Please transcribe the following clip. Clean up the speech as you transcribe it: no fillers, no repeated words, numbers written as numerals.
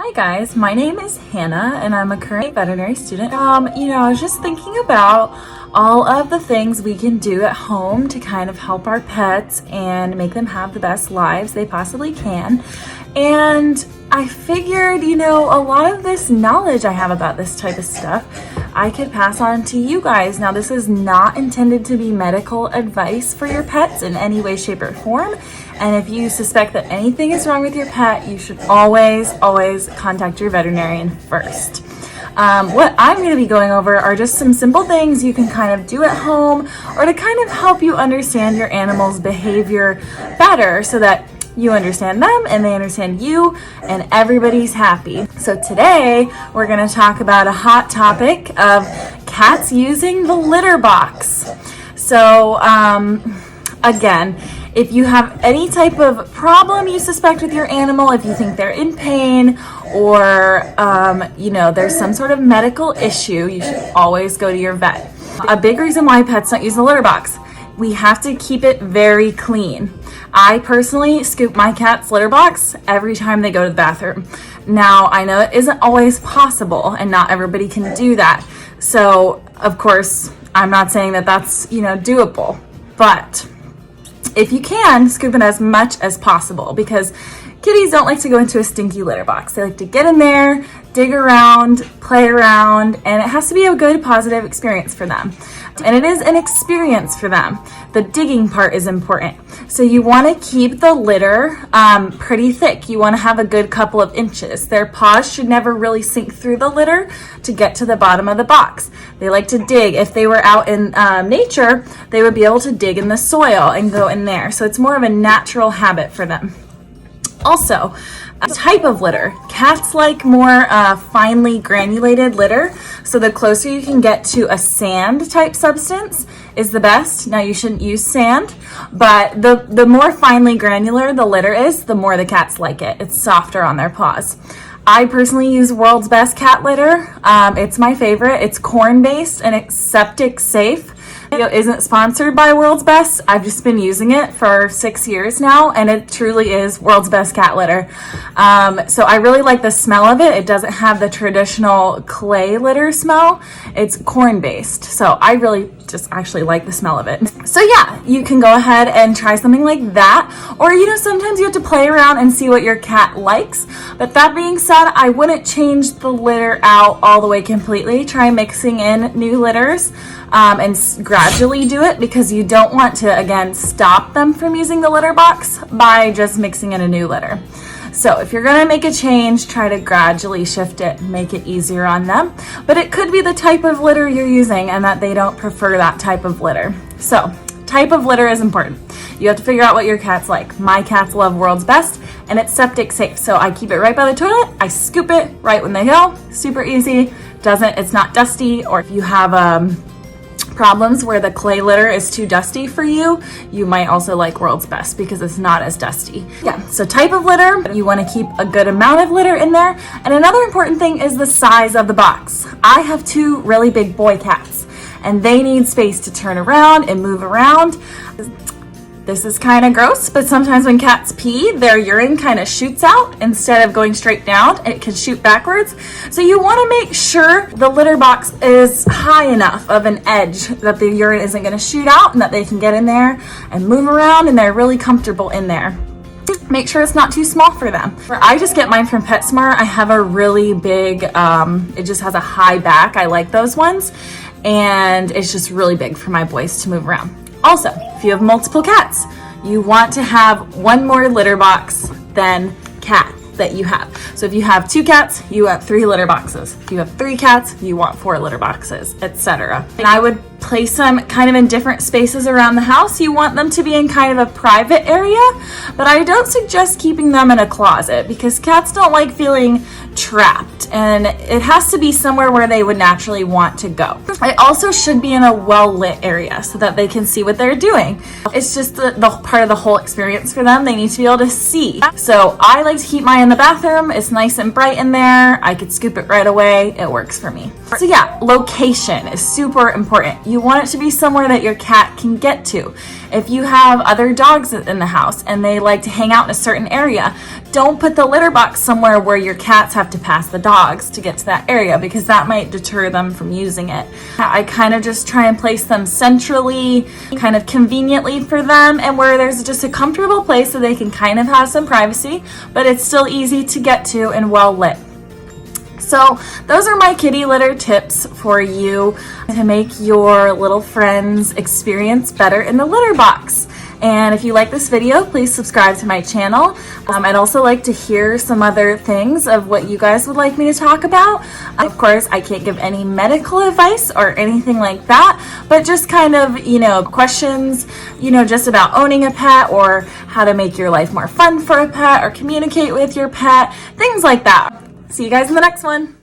Hi guys, my name is Hannah and I'm a current veterinary student. I was just thinking about all of the things we can do at home to kind of help our pets and make them have the best lives they possibly can. And I figured, a lot of this knowledge I have about this type of stuff, I could pass on to you guys. Now, this is not intended to be medical advice for your pets in any way, shape, or form. And if you suspect that anything is wrong with your pet, you should always contact your veterinarian first. What I'm going to be going over are just some simple things you can kind of do at home or to kind of help you understand your animal's behavior better so that you understand them and they understand you and everybody's happy. So today we're going to talk about a hot topic of cats using the litter box. So again, if you have any type of problem you suspect with your animal, if you think they're in pain or, there's some sort of medical issue, you should always go to your vet. A big reason why pets don't use the litter box, we have to keep it very clean. I personally scoop my cat's litter box every time they go to the bathroom. Now, I know it isn't always possible and not everybody can do that. So, of course, I'm not saying that that's, doable, but if you can, scoop it as much as possible because kitties don't like to go into a stinky litter box. They like to get in there, dig around, play around, and it has to be a good, positive experience for them. And it is an experience for them. The digging part is important. So you want to keep the litter pretty thick. You want to have a good couple of inches. Their paws should never really sink through the litter to get to the bottom of the box. They like to dig. If they were out in nature, they would be able to dig in the soil and go in there. So it's more of a natural habit for them. Also, a type of litter. Cats like more finely granulated litter, so the closer you can get to a sand type substance is the best. Now, you shouldn't use sand, but the more finely granular the litter is, the more the cats like it. It's softer on their paws. I personally use World's Best cat litter. It's my favorite. It's corn-based and it's septic safe. Video isn't sponsored by World's Best. I've just been using it for 6 years now, and it truly is World's Best cat litter. So I really like the smell of it. It doesn't have the traditional clay litter smell. It's corn-based, so I really just actually like the smell of it. So yeah, you can go ahead and try something like that, or sometimes you have to play around and see what your cat likes. But that being said, I wouldn't change the litter out all the way completely. Try mixing in new litters and gradually do it, because you don't want to, again, stop them from using the litter box by just mixing in a new litter. So if you're going to make a change, try to gradually shift it, make it easier on them. But it could be the type of litter you're using and that they don't prefer that type of litter. So type of litter is important. You have to figure out what your cats like. My cats love World's Best, and it's septic safe. So I keep it right by the toilet. I scoop it right when they go. Super easy. It's not dusty. Or if you have problems where the clay litter is too dusty for you, you might also like World's Best because it's not as dusty. Yeah, so type of litter, you want to keep a good amount of litter in there. And another important thing is the size of the box. I have 2 really big boy cats, and they need space to turn around and move around. This is kind of gross, but sometimes when cats pee, their urine kind of shoots out instead of going straight down. It can shoot backwards. So you want to make sure the litter box is high enough of an edge that the urine isn't going to shoot out and that they can get in there and move around and they're really comfortable in there. Make sure it's not too small for them. I just get mine from PetSmart. I have a really big, it just has a high back. I like those ones. And it's just really big for my boys to move around. Also, if you have multiple cats, you want to have one more litter box than cat that you have. So if you have 2 cats, you have 3 litter boxes. If you have 3 cats, you want 4 litter boxes, etc. And I would place them kind of in different spaces around the house. You want them to be in kind of a private area, but I don't suggest keeping them in a closet because cats don't like feeling trapped, and it has to be somewhere where they would naturally want to go. It also should be in a well-lit area so that they can see what they're doing. It's just the part of the whole experience for them. They need to be able to see. So I like to keep mine in the bathroom. It's nice and bright in there. I could scoop it right away. It works for me. So yeah, location is super important. You want it to be somewhere that your cat can get to. If you have other dogs in the house and they like to hang out in a certain area, don't put the litter box somewhere where your cats have to pass the dogs to get to that area, because that might deter them from using it. I kind of just try and place them centrally, kind of conveniently for them, and where there's just a comfortable place so they can kind of have some privacy, but it's still easy to get to and well lit. So those are my kitty litter tips for you to make your little friend's experience better in the litter box. And if you like this video, please subscribe to my channel. I'd also like to hear some other things of what you guys would like me to talk about. Of course, I can't give any medical advice or anything like that, but just kind of, questions, just about owning a pet, or how to make your life more fun for a pet, or communicate with your pet, things like that. See you guys in the next one.